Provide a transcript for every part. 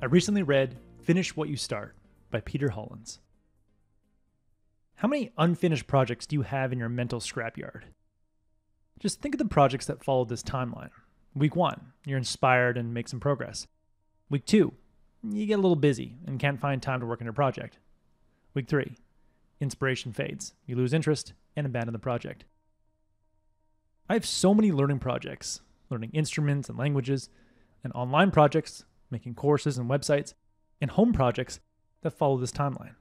I recently read Finish What You Start by Peter Hollins. How many unfinished projects do you have in your mental scrapyard? Just think of the projects that follow this timeline. Week 1, you're inspired and make some progress. Week 2, you get a little busy and can't find time to work on your project. Week 3, inspiration fades. You lose interest and abandon the project. I have so many learning projects, learning instruments and languages, and online projects, making courses and websites, and home projects that follow this timeline.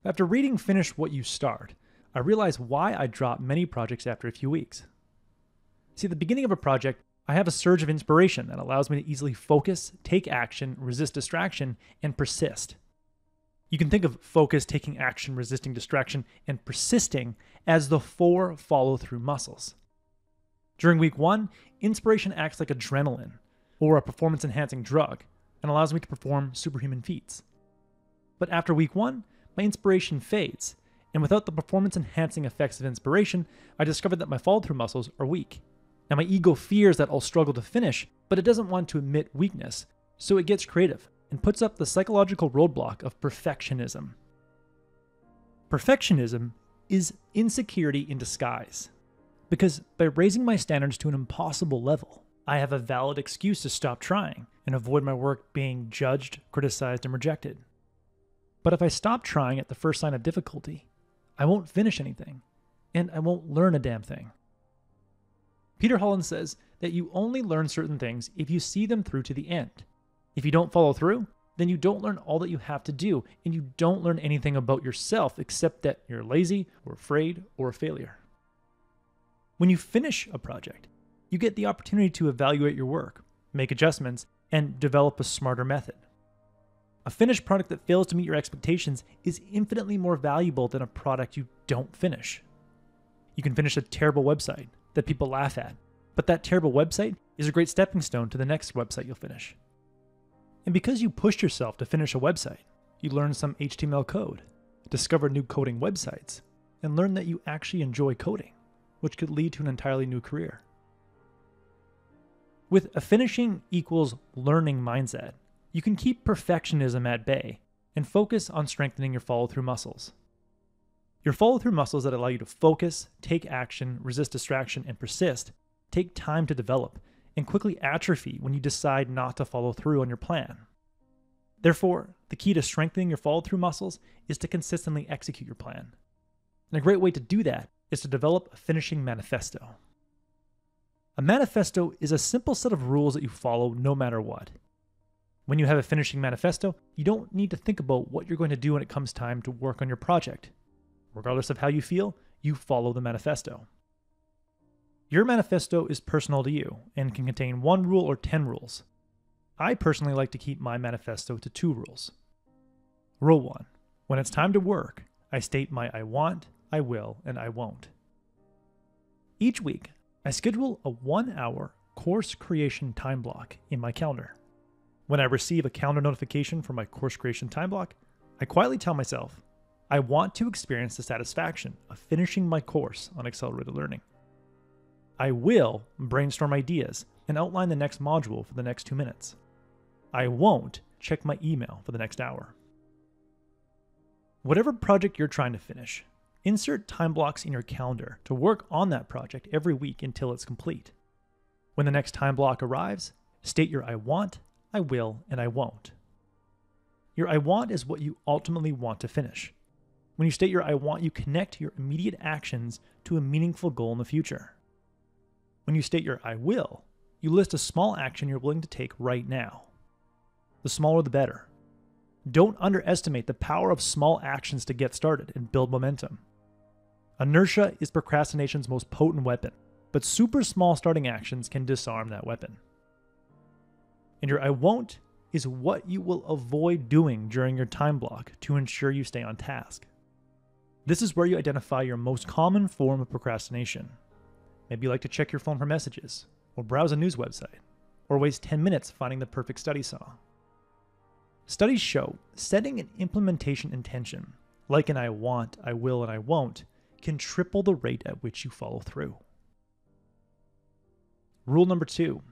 After reading Finish What You Start, I realized why I drop many projects after a few weeks. See, at the beginning of a project, I have a surge of inspiration that allows me to easily focus, take action, resist distraction, and persist. You can think of focus, taking action, resisting distraction, and persisting as the 4 follow-through muscles. During week 1, inspiration acts like adrenaline, or a performance-enhancing drug, and allows me to perform superhuman feats. But after week 1, my inspiration fades, and without the performance-enhancing effects of inspiration, I discovered that my follow-through muscles are weak. Now my ego fears that I'll struggle to finish, but it doesn't want to admit weakness, so it gets creative and puts up the psychological roadblock of perfectionism. Perfectionism is insecurity in disguise, because by raising my standards to an impossible level, I have a valid excuse to stop trying and avoid my work being judged, criticized, and rejected. But if I stop trying at the first sign of difficulty, I won't finish anything, and I won't learn a damn thing. Peter Hollins says that you only learn certain things if you see them through to the end. If you don't follow through, then you don't learn all that you have to do, and you don't learn anything about yourself except that you're lazy, or afraid, or a failure. When you finish a project, you get the opportunity to evaluate your work, make adjustments, and develop a smarter method. A finished product that fails to meet your expectations is infinitely more valuable than a product you don't finish. You can finish a terrible website that people laugh at, but that terrible website is a great stepping stone to the next website you'll finish. And because you pushed yourself to finish a website, you learned some HTML code, discovered new coding websites, and learned that you actually enjoy coding, which could lead to an entirely new career. With a finishing equals learning mindset, you can keep perfectionism at bay and focus on strengthening your follow-through muscles. Your follow-through muscles that allow you to focus, take action, resist distraction, and persist take time to develop and quickly atrophy when you decide not to follow through on your plan. Therefore, the key to strengthening your follow-through muscles is to consistently execute your plan. And a great way to do that is to develop a finishing manifesto. A manifesto is a simple set of rules that you follow no matter what. When you have a finishing manifesto, you don't need to think about what you're going to do when it comes time to work on your project. Regardless of how you feel, you follow the manifesto. Your manifesto is personal to you and can contain 1 rule or 10 rules. I personally like to keep my manifesto to 2 rules. Rule 1. When it's time to work, I state my I want, I will, and I won't. Each week, I schedule a 1-hour course creation time block in my calendar. When I receive a calendar notification for my course creation time block, I quietly tell myself, I want to experience the satisfaction of finishing my course on accelerated learning. I will brainstorm ideas and outline the next module for the next 2 minutes. I won't check my email for the next hour. Whatever project you're trying to finish, insert time blocks in your calendar to work on that project every week until it's complete. When the next time block arrives, state your I want, I will, and I won't. Your I want is what you ultimately want to finish. When you state your I want, you connect your immediate actions to a meaningful goal in the future. When you state your I will, you list a small action you're willing to take right now. The smaller the better. Don't underestimate the power of small actions to get started and build momentum. Inertia is procrastination's most potent weapon, but super small starting actions can disarm that weapon. And your I won't is what you will avoid doing during your time block to ensure you stay on task. This is where you identify your most common form of procrastination. Maybe you like to check your phone for messages, or browse a news website, or waste 10 minutes finding the perfect study song. Studies show setting an implementation intention, like an I want, I will, and I won't, can triple the rate at which you follow through. Rule number 2.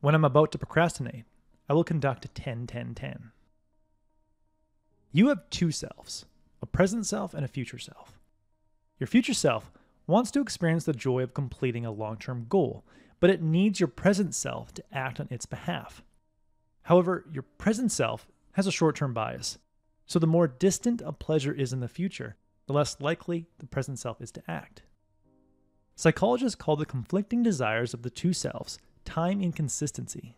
When I'm about to procrastinate, I will conduct a 10-10-10. You have two selves, a present self and a future self. Your future self wants to experience the joy of completing a long-term goal, but it needs your present self to act on its behalf. However, your present self has a short-term bias, so the more distant a pleasure is in the future, the less likely the present self is to act. Psychologists call the conflicting desires of the two selves time inconsistency.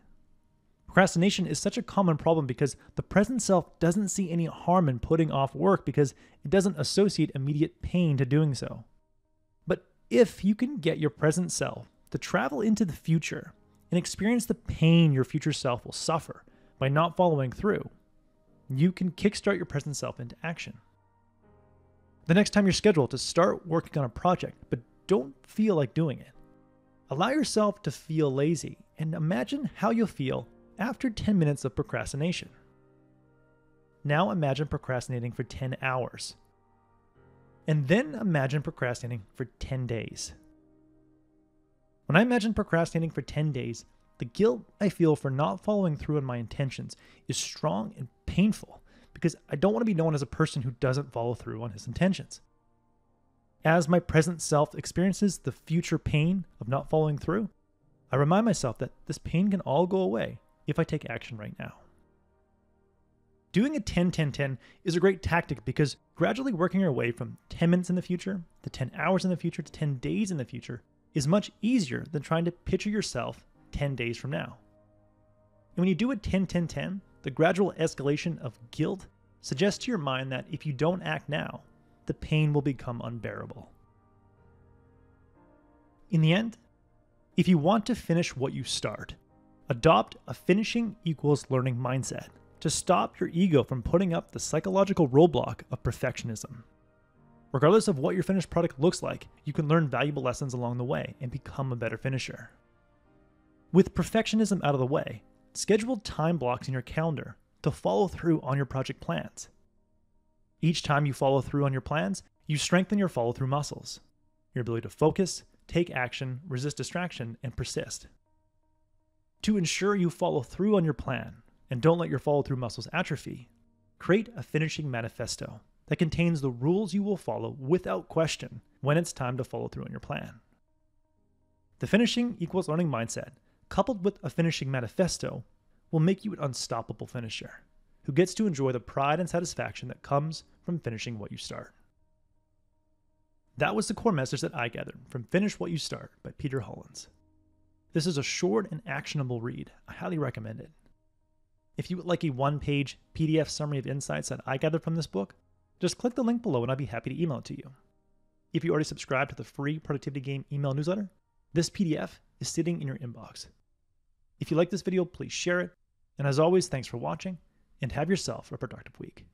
Procrastination is such a common problem because the present self doesn't see any harm in putting off work because it doesn't associate immediate pain to doing so. But if you can get your present self to travel into the future and experience the pain your future self will suffer by not following through, you can kickstart your present self into action. The next time you're scheduled to start working on a project but don't feel like doing it, allow yourself to feel lazy and imagine how you'll feel after 10 minutes of procrastination. Now imagine procrastinating for 10 hours. And then imagine procrastinating for 10 days. When I imagine procrastinating for 10 days, the guilt I feel for not following through on my intentions is strong and painful because I don't want to be known as a person who doesn't follow through on his intentions. As my present self experiences the future pain of not following through, I remind myself that this pain can all go away if I take action right now. Doing a 10-10-10 is a great tactic because gradually working your way from 10 minutes in the future to 10 hours in the future to 10 days in the future is much easier than trying to picture yourself 10 days from now. And when you do a 10-10-10, the gradual escalation of guilt suggests to your mind that if you don't act now, the pain will become unbearable. In the end, if you want to finish what you start, adopt a finishing equals learning mindset to stop your ego from putting up the psychological roadblock of perfectionism. Regardless of what your finished product looks like, you can learn valuable lessons along the way and become a better finisher. With perfectionism out of the way, schedule time blocks in your calendar to follow through on your project plans. Each time you follow through on your plans, you strengthen your follow-through muscles, your ability to focus, take action, resist distraction, and persist. To ensure you follow through on your plan and don't let your follow-through muscles atrophy, create a finishing manifesto that contains the rules you will follow without question when it's time to follow through on your plan. The finishing equals learning mindset, coupled with a finishing manifesto, will make you an unstoppable finisher who gets to enjoy the pride and satisfaction that comes from finishing what you start. That was the core message that I gathered from Finish What You Start by Peter Hollins. This is a short and actionable read. I highly recommend it. If you would like a one-page PDF summary of insights that I gathered from this book, just click the link below and I'll be happy to email it to you. If you already subscribe to the free Productivity Game email newsletter, this PDF is sitting in your inbox. If you like this video, please share it. And as always, thanks for watching and have yourself a productive week.